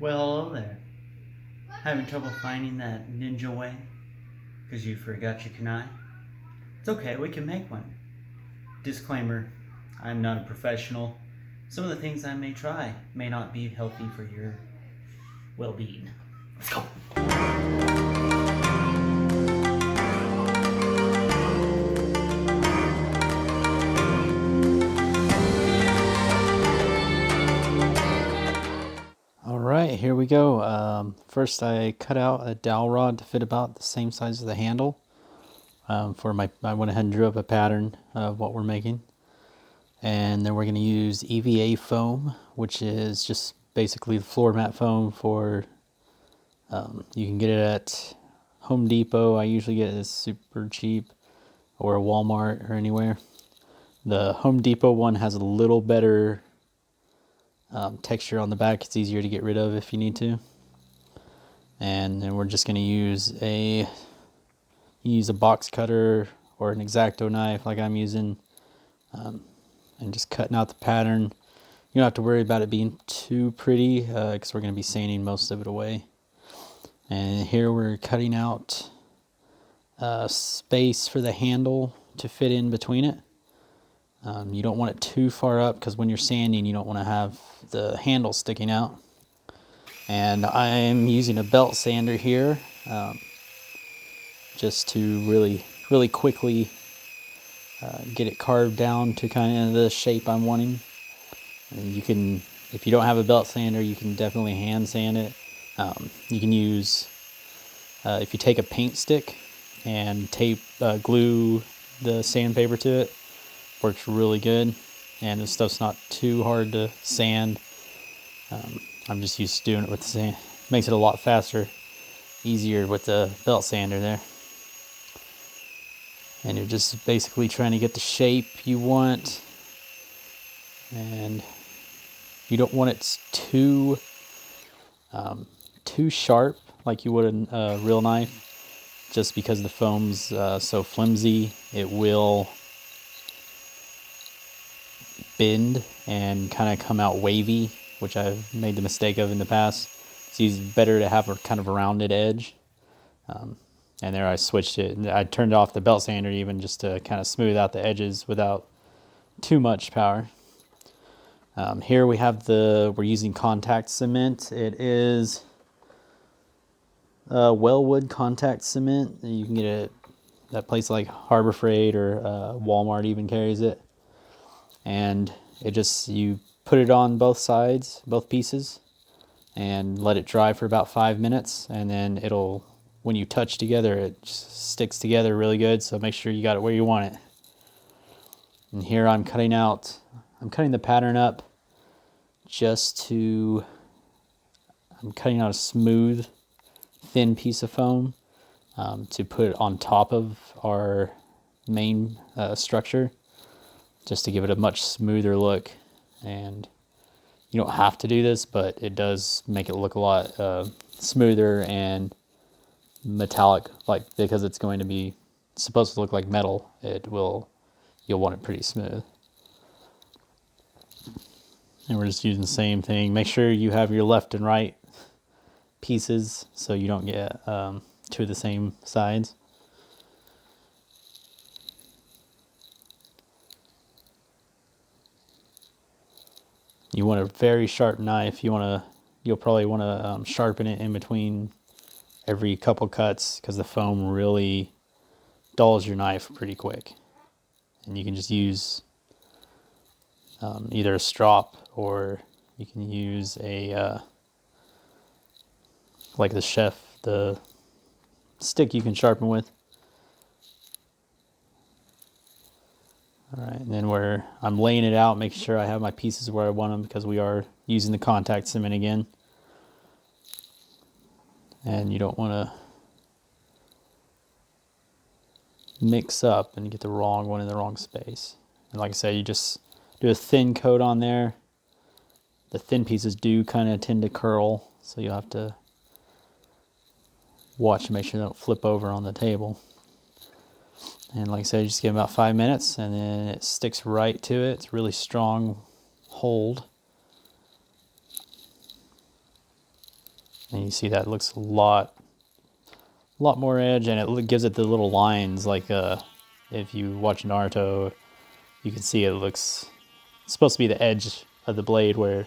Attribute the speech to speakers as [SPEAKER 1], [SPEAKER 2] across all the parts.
[SPEAKER 1] Well, hello there. Having trouble finding that ninja way? Because you forgot your kunai? It's okay, we can make one. Disclaimer, I'm not a professional. Some of the things I may try may not be healthy for your well-being. Let's go. Alright, here we go. First I cut out a dowel rod to fit about the same size as the handle. I went ahead and drew up a pattern of what we're making. And then we're going to use EVA foam, which is just basically the floor mat foam for, you can get it at Home Depot. I usually get it super cheap, or Walmart or anywhere. The Home Depot one has a little better texture on the back. It's easier to get rid of if you need to. And then we're just going to use a box cutter or an X-Acto knife like I'm using, and just cutting out the pattern. You don't have to worry about it being too pretty because we're going to be sanding most of it away. And here we're cutting out space for the handle to fit in between it. You don't want it too far up because when you're sanding you don't want to have the handle sticking out. And I'm using a belt sander here just to really quickly get it carved down to kind of the shape I'm wanting. And you can, if you don't have a belt sander, you can definitely hand sand it. You can use, if you take a paint stick and glue the sandpaper to it, works really good. And this stuff's not too hard to sand. I'm just used to doing it with the sand. Makes it a lot faster, easier with the belt sander there. And you're just basically trying to get the shape you want. And you don't want it too sharp like you would a real knife, just because the foam's so flimsy. It will bend and kind of come out wavy, which I've made the mistake of in the past. It's better to have a kind of a rounded edge. And there I switched it. I turned off the belt sander even just to kind of smooth out the edges without too much power. Here we have we're using contact cement. It is Wellwood contact cement. You can get it at place like Harbor Freight or Walmart even carries it. And you put it on both sides, both pieces, and let it dry for about 5 minutes. And then when you touch together, it just sticks together really good. So make sure you got it where you want it. And here I'm cutting the pattern up I'm cutting out a smooth, thin piece of foam to put on top of our main structure, just to give it a much smoother look. And you don't have to do this, but it does make it look a lot smoother and metallic, because it's supposed to look like metal. You'll want it pretty smooth. And we're just using the same thing. Make sure you have your left and right pieces so you don't get two of the same sides. You want a very sharp knife. You'll probably want to sharpen it in between every couple cuts, because the foam really dulls your knife pretty quick. And you can just use either a strop, or you can use like the stick you can sharpen with. All right, and then I'm laying it out, making sure I have my pieces where I want them, because we are using the contact cement again. And you don't want to mix up and get the wrong one in the wrong space. And like I said, you just do a thin coat on there. The thin pieces do kind of tend to curl, so you'll have to watch to make sure they don't flip over on the table. And like I said, you just give it about 5 minutes, and then it sticks right to it. It's really strong hold. And you see that looks a lot more edge, and it gives it the little lines like if you watch Naruto, you can see it looks, it's supposed to be the edge of the blade where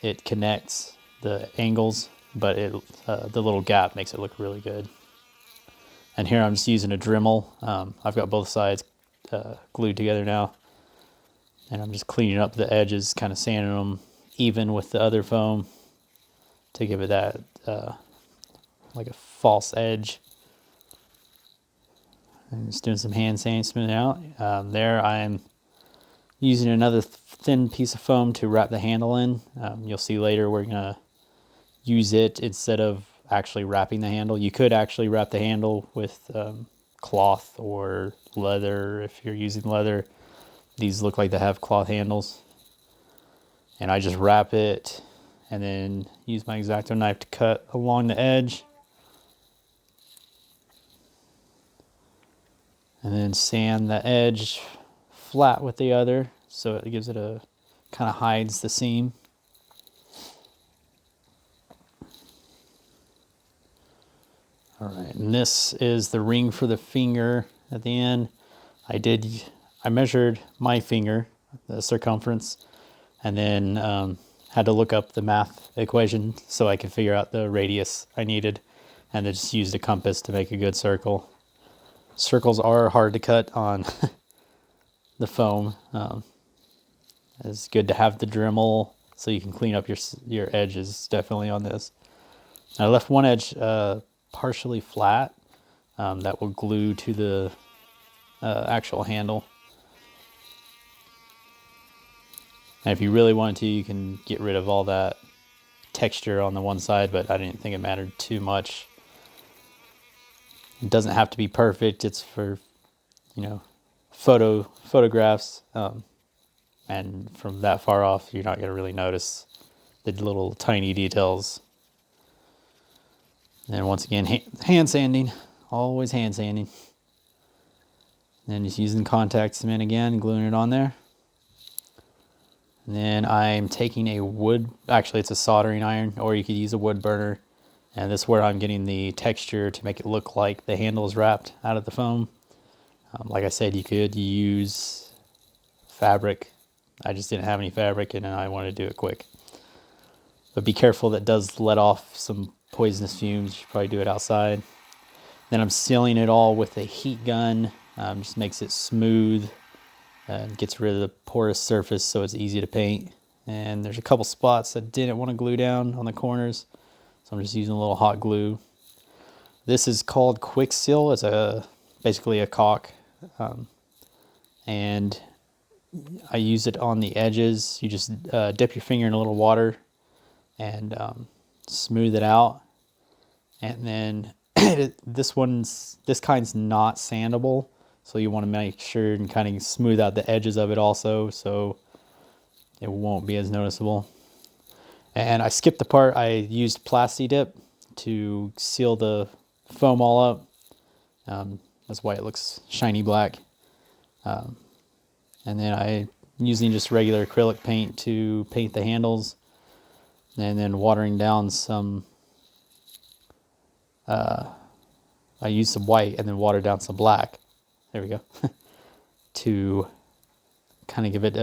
[SPEAKER 1] it connects the angles, but the little gap makes it look really good. And here I'm just using a Dremel. I've got both sides glued together now, and I'm just cleaning up the edges, kind of sanding them even with the other foam to give it that like a false edge. I'm just doing some hand sanding, smoothing out. There I'm using another thin piece of foam to wrap the handle in. You'll see later we're gonna use it instead of actually wrapping the handle. You could actually wrap the handle with cloth or leather if you're using leather. These look like they have cloth handles. And I just wrap it and then use my X-Acto knife to cut along the edge. And then sand the edge flat with the other so it gives it a, kind of hides the seam. All right, and this is the ring for the finger at the end. I measured my finger, the circumference, and then had to look up the math equation so I could figure out the radius I needed, and then just used a compass to make a good circle. Circles are hard to cut on the foam. It's good to have the Dremel so you can clean up your edges definitely on this. I left one edge partially flat that will glue to the actual handle. And if you really want to, you can get rid of all that texture on the one side, but I didn't think it mattered too much. It doesn't have to be perfect. It's for, you know, photographs, and from that far off, you're not going to really notice the little tiny details. And once again, hand sanding, always hand sanding. Then just using contact cement again, gluing it on there. And then I'm taking a wood, actually it's a soldering iron, or you could use a wood burner. And this is where I'm getting the texture to make it look like the handle is wrapped out of the foam. Like I said, you could use fabric. I just didn't have any fabric and I wanted to do it quick. But be careful, that does let off some poisonous fumes. You should probably do it outside. Then I'm sealing it all with a heat gun. Just makes it smooth and gets rid of the porous surface so it's easy to paint. And there's a couple spots that didn't want to glue down on the corners, so I'm just using a little hot glue. This is called Quick Seal. It's basically a caulk, and I use it on the edges. You just dip your finger in a little water and smooth it out. And then this kind's not sandable, so you want to make sure and kind of smooth out the edges of it also, so it won't be as noticeable. And I skipped the part, I used Plasti Dip to seal the foam all up. That's why it looks shiny black. And then I'm using just regular acrylic paint to paint the handles, and then watering down some, I used some white and then watered down some black. There we go. To kind of give it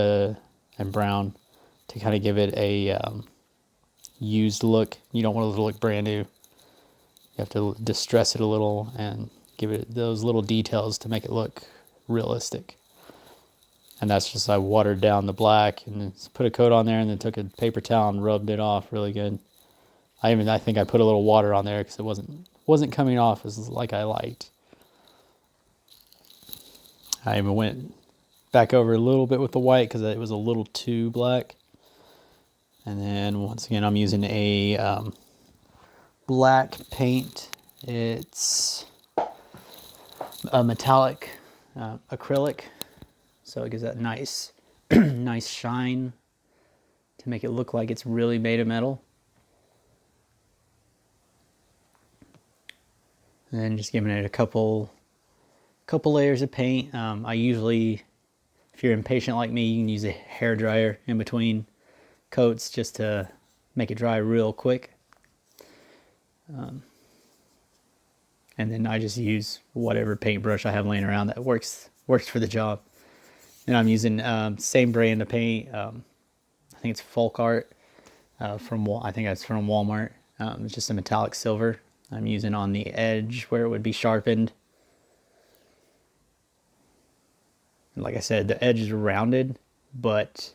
[SPEAKER 1] and brown, to kind of give it a used look. You don't want it to look brand new. You have to distress it a little and give it those little details to make it look realistic. And that's just, I watered down the black and then put a coat on there and then took a paper towel and rubbed it off really good. I think I put a little water on there because it wasn't coming off as like I liked. I even went back over a little bit with the white because it was a little too black. And then once again, I'm using a black paint. It's a metallic acrylic, so it gives that nice nice shine to make it look like it's really made of metal. And then just giving it a couple layers of paint. I usually, if you're impatient like me, you can use a hair dryer in between coats just to make it dry real quick. And then I just use whatever paintbrush I have laying around that works for the job. And I'm using same brand of paint. I think it's Folk Art I think it's from Walmart. It's just a metallic silver. I'm using on the edge where it would be sharpened. And like I said, the edge is rounded, but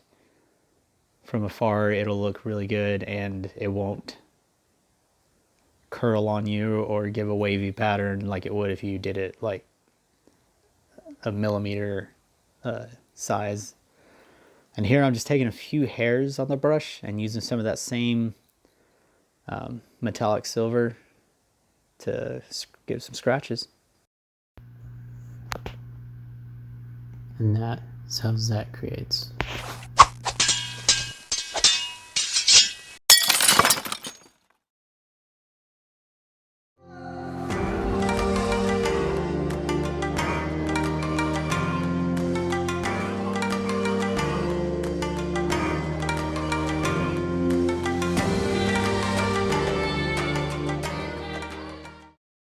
[SPEAKER 1] from afar it'll look really good and it won't curl on you or give a wavy pattern like it would if you did it like a millimeter size. And here I'm just taking a few hairs on the brush and using some of that same metallic silver to give some scratches. And that is how that creates.